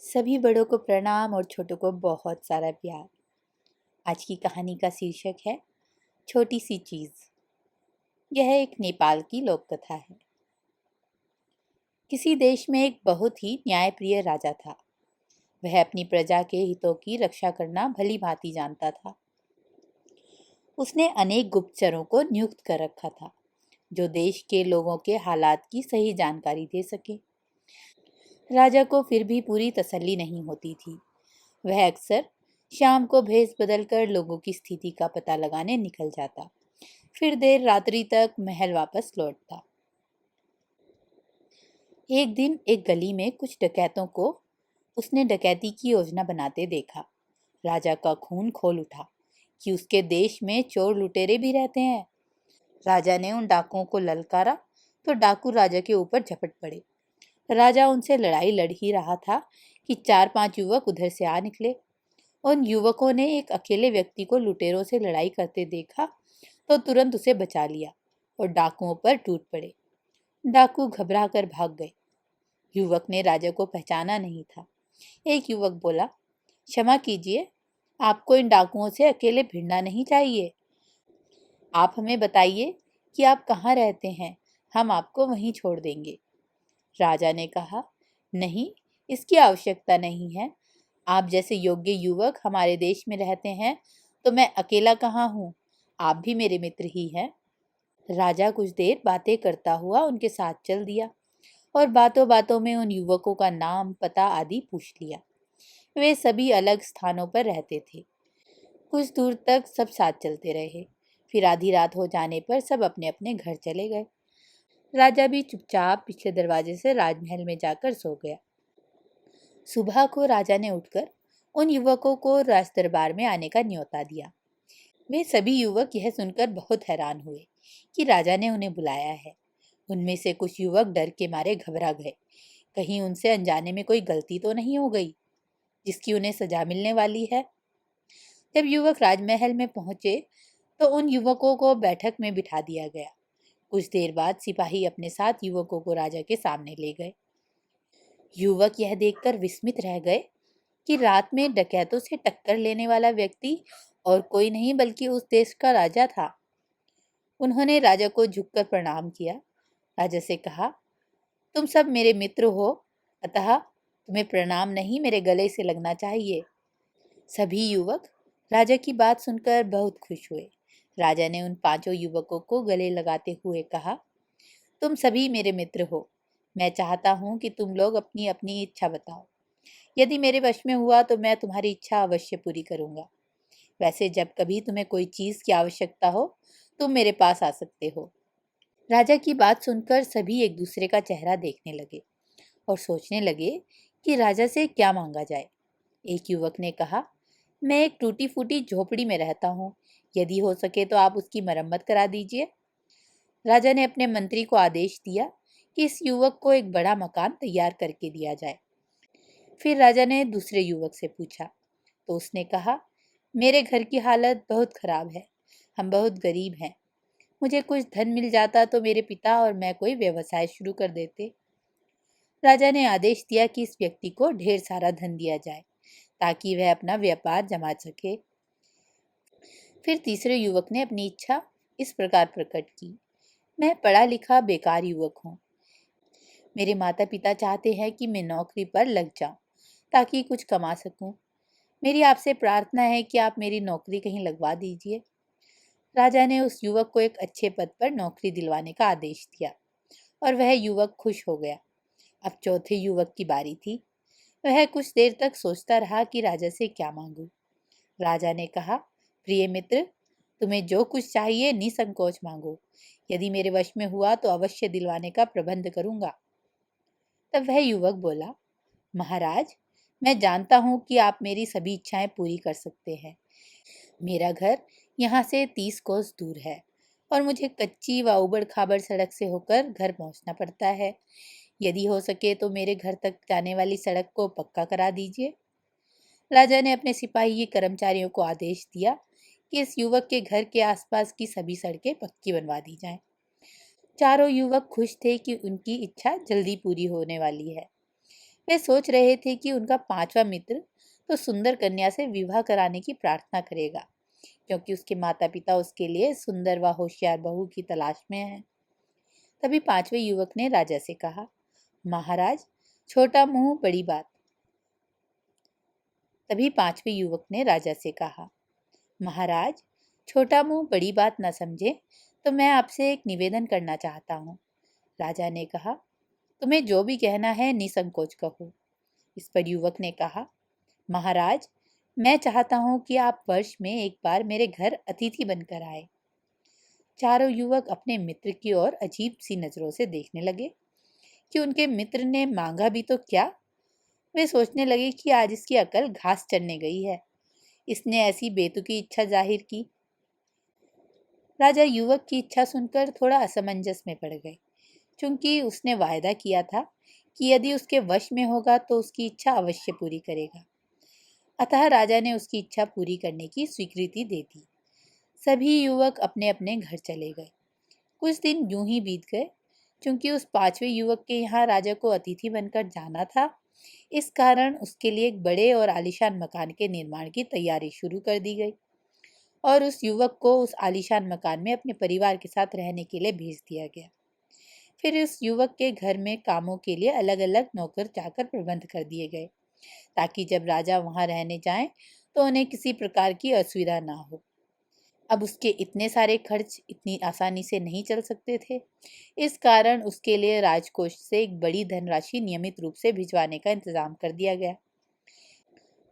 सभी बड़ों को प्रणाम और छोटों को बहुत सारा प्यार। आज की कहानी का शीर्षक है छोटी सी चीज। यह एक नेपाल की लोक कथा है। किसी देश में एक बहुत ही न्यायप्रिय राजा था। वह अपनी प्रजा के हितों की रक्षा करना भली भांति जानता था। उसने अनेक गुप्तचरों को नियुक्त कर रखा था जो देश के लोगों के हालात की सही जानकारी दे सके। राजा को फिर भी पूरी तसल्ली नहीं होती थी। वह अक्सर शाम को भेष बदलकर लोगों की स्थिति का पता लगाने निकल जाता, फिर देर रात्रि तक महल वापस लौटता। एक दिन एक गली में कुछ डकैतों को उसने डकैती की योजना बनाते देखा। राजा का खून खोल उठा कि उसके देश में चोर लुटेरे भी रहते हैं। राजा ने उन डाकुओं को ललकारा तो डाकू राजा के ऊपर झपट पड़े। राजा उनसे लड़ाई लड़ ही रहा था कि 4-5 युवक उधर से आ निकले। उन युवकों ने एक अकेले व्यक्ति को लुटेरों से लड़ाई करते देखा तो तुरंत उसे बचा लिया और डाकुओं पर टूट पड़े। डाकू घबरा कर भाग गए। युवक ने राजा को पहचाना नहीं था। एक युवक बोला, क्षमा कीजिए, आपको इन डाकुओं से अकेले भिड़ना नहीं चाहिए। आप हमें बताइए कि आप कहाँ रहते हैं, हम आपको वहीं छोड़ देंगे। राजा ने कहा, नहीं, इसकी आवश्यकता नहीं है। आप जैसे योग्य युवक हमारे देश में रहते हैं तो मैं अकेला कहाँ हूँ, आप भी मेरे मित्र ही हैं। राजा कुछ देर बातें करता हुआ उनके साथ चल दिया और बातों बातों में उन युवकों का नाम पता आदि पूछ लिया। वे सभी अलग स्थानों पर रहते थे। कुछ दूर तक सब साथ चलते रहे। फिर आधी रात हो जाने पर सब अपने अपने घर चले गए। राजा भी चुपचाप पिछले दरवाजे से राजमहल में जाकर सो गया। सुबह को राजा ने उठकर उन युवकों को राज दरबार में आने का न्योता दिया। वे सभी युवक यह सुनकर बहुत हैरान हुए कि राजा ने उन्हें बुलाया है। उनमें से कुछ युवक डर के मारे घबरा गए। कहीं उनसे अनजाने में कोई गलती तो नहीं हो गई जिसकी उन्हें सजा मिलने वाली है। जब युवक राजमहल में पहुंचे तो उन युवकों को बैठक में बिठा दिया गया। कुछ देर बाद सिपाही अपने साथ युवकों को राजा के सामने ले गए। युवक यह देखकर विस्मित रह गए कि रात में डकैतों से टक्कर लेने वाला व्यक्ति और कोई नहीं बल्कि उस देश का राजा था। उन्होंने राजा को झुककर प्रणाम किया। राजा से कहा, तुम सब मेरे मित्र हो, अतः तुम्हें प्रणाम नहीं मेरे गले से लगना चाहिए। सभी युवक राजा की बात सुनकर बहुत खुश हुए। राजा ने उन 5 युवकों को गले लगाते हुए कहा, तुम सभी मेरे मित्र हो। मैं चाहता हूँ कि तुम लोग अपनी अपनी इच्छा बताओ। यदि मेरे वश में हुआ तो मैं तुम्हारी इच्छा अवश्य पूरी करूंगा। वैसे जब कभी तुम्हें कोई चीज की आवश्यकता हो तुम मेरे पास आ सकते हो। राजा की बात सुनकर सभी एक दूसरे का चेहरा देखने लगे और सोचने लगे कि राजा से क्या मांगा जाए। एक युवक ने कहा, मैं एक टूटी फूटी झोपड़ी में रहता हूँ, यदि हो सके तो आप उसकी मरम्मत करा दीजिए। राजा ने अपने मंत्री को आदेश दिया कि इस युवक को एक बड़ा मकान तैयार करके दिया जाए। फिर राजा ने दूसरे युवक से पूछा तो उसने कहा, मेरे घर की हालत बहुत खराब है, हम बहुत गरीब हैं। मुझे कुछ धन मिल जाता तो मेरे पिता और मैं कोई व्यवसाय शुरू कर देते। राजा ने आदेश दिया कि इस व्यक्ति को ढेर सारा धन दिया जाए ताकि वह अपना व्यापार जमा सके। फिर तीसरे युवक ने अपनी इच्छा इस प्रकार प्रकट की, मैं पढ़ा लिखा बेकार युवक हूँ। मेरे माता पिता चाहते हैं कि मैं नौकरी पर लग जाऊं ताकि कुछ कमा सकूं। मेरी आपसे प्रार्थना है कि आप मेरी नौकरी कहीं लगवा दीजिए। राजा ने उस युवक को एक अच्छे पद पर नौकरी दिलवाने का आदेश दिया और वह युवक खुश हो गया। अब चौथे युवक की बारी थी। वह कुछ देर तक सोचता रहा कि राजा से क्या मांगू। राजा ने कहा, प्रिय मित्र, तुम्हें जो कुछ चाहिए निसंकोच मांगो। यदि मेरे वश में हुआ तो अवश्य दिलवाने का प्रबंध करूंगा। तब वह युवक बोला, महाराज, मैं जानता हूँ कि आप मेरी सभी इच्छाएं पूरी कर सकते हैं। मेरा घर यहाँ से 30 कोस दूर है और मुझे कच्ची व उबड़ खाबड़ सड़क से होकर घर पहुँचना पड़ता है। यदि हो सके तो मेरे घर तक जाने वाली सड़क को पक्का करा दीजिए। राजा ने अपने सिपाही कर्मचारियों को आदेश दिया कि इस युवक के घर के आसपास की सभी सड़कें पक्की बनवा दी जाएं। चारों युवक खुश थे कि उनकी इच्छा जल्दी पूरी होने वाली है। वे सोच रहे थे कि उनका पांचवा मित्र तो सुंदर कन्या से विवाह कराने की प्रार्थना करेगा, क्योंकि उसके माता पिता उसके लिए सुंदर व होशियार बहू की तलाश में हैं। तभी पांचवें युवक ने राजा से कहा, महाराज, छोटा मुंह बड़ी बात। तभी पांचवें युवक ने राजा से कहा, महाराज, छोटा मुंह बड़ी बात न समझे तो मैं आपसे एक निवेदन करना चाहता हूँ। राजा ने कहा, तुम्हें जो भी कहना है निसंकोच कहो। इस पर युवक ने कहा, महाराज, मैं चाहता हूँ कि आप वर्ष में एक बार मेरे घर अतिथि बनकर आए। चारों युवक अपने मित्र की ओर अजीब सी नजरों से देखने लगे कि उनके मित्र ने मांगा भी तो क्या। वे सोचने लगे कि आज इसकी अकल घास चढ़ने गई है, इसने ऐसी बेतुकी इच्छा जाहिर की। राजा युवक की इच्छा सुनकर थोड़ा असमंजस में पड़ गए, क्योंकि उसने वायदा किया था कि यदि उसके वश में होगा तो उसकी इच्छा अवश्य पूरी करेगा। अतः राजा ने उसकी इच्छा पूरी करने की स्वीकृति दे दी। सभी युवक अपने अपने घर चले गए। कुछ दिन यूं ही बीत गए। क्योंकि उस पांचवें युवक के यहाँ राजा को अतिथि बनकर जाना था, इस कारण उसके लिए एक बड़े और आलीशान मकान के निर्माण की तैयारी शुरू कर दी गई और उस युवक को उस आलीशान मकान में अपने परिवार के साथ रहने के लिए भेज दिया गया। फिर उस युवक के घर में कामों के लिए अलग अलग नौकर चाकर प्रबंध कर दिए गए, ताकि जब राजा वहां रहने जाएं तो उन्हें किसी प्रकार की असुविधा ना हो। अब उसके इतने सारे खर्च इतनी आसानी से नहीं चल सकते थे। इस कारण उसके लिए राजकोष से एक बड़ी धनराशि नियमित रूप से भिजवाने का इंतजाम कर दिया गया।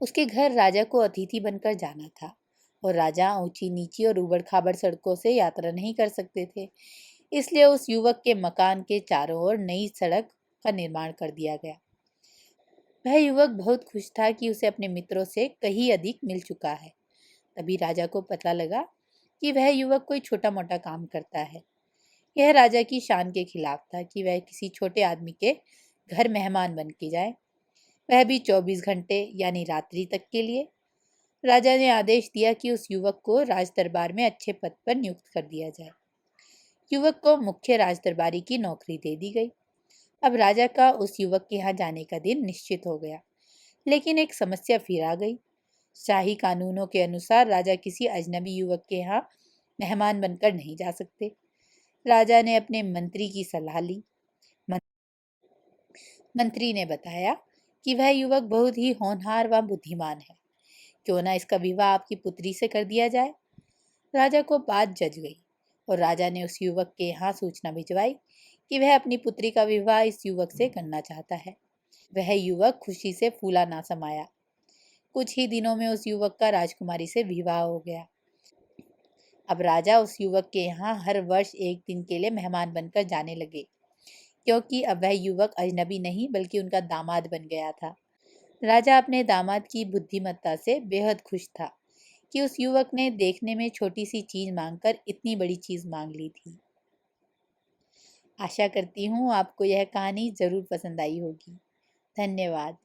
उसके घर राजा को अतिथि बनकर जाना था और राजा ऊंची नीची और उबड़ खाबड़ सड़कों से यात्रा नहीं कर सकते थे। इसलिए उस युवक के मकान के चारों ओर नई सड़क का निर्माण कर दिया गया। वह युवक बहुत खुश था कि उसे अपने मित्रों से कहीं अधिक मिल चुका है। तभी राजा को पता लगा कि वह युवक कोई छोटा मोटा काम करता है। यह राजा की शान के खिलाफ था कि वह किसी छोटे आदमी के घर मेहमान बन के जाए, वह भी 24 घंटे यानी रात्रि तक के लिए। राजा ने आदेश दिया कि उस युवक को राज दरबार में अच्छे पद पर नियुक्त कर दिया जाए। युवक को मुख्य राज दरबारी की नौकरी दे दी गई। अब राजा का उस युवक के यहाँ जाने का दिन निश्चित हो गया। लेकिन एक समस्या फिर आ गई। शाही कानूनों के अनुसार राजा किसी अजनबी युवक के यहाँ मेहमान बनकर नहीं जा सकते। राजा ने अपने मंत्री की सलाह ली। मंत्री ने बताया कि वह युवक बहुत ही होनहार व बुद्धिमान है, क्यों ना इसका विवाह आपकी पुत्री से कर दिया जाए। राजा को बात जच गई और राजा ने उस युवक के यहाँ सूचना भिजवाई कि वह अपनी पुत्री का विवाह इस युवक से करना चाहता है। वह युवक खुशी से फूला ना समाया। कुछ ही दिनों में उस युवक का राजकुमारी से विवाह हो गया। अब राजा उस युवक के यहाँ हर वर्ष एक दिन के लिए मेहमान बनकर जाने लगे, क्योंकि अब वह युवक अजनबी नहीं बल्कि उनका दामाद बन गया था। राजा अपने दामाद की बुद्धिमत्ता से बेहद खुश था कि उस युवक ने देखने में छोटी सी चीज मांगकर इतनी बड़ी चीज मांग ली थी। आशा करती हूँ आपको यह कहानी जरूर पसंद आई होगी। धन्यवाद।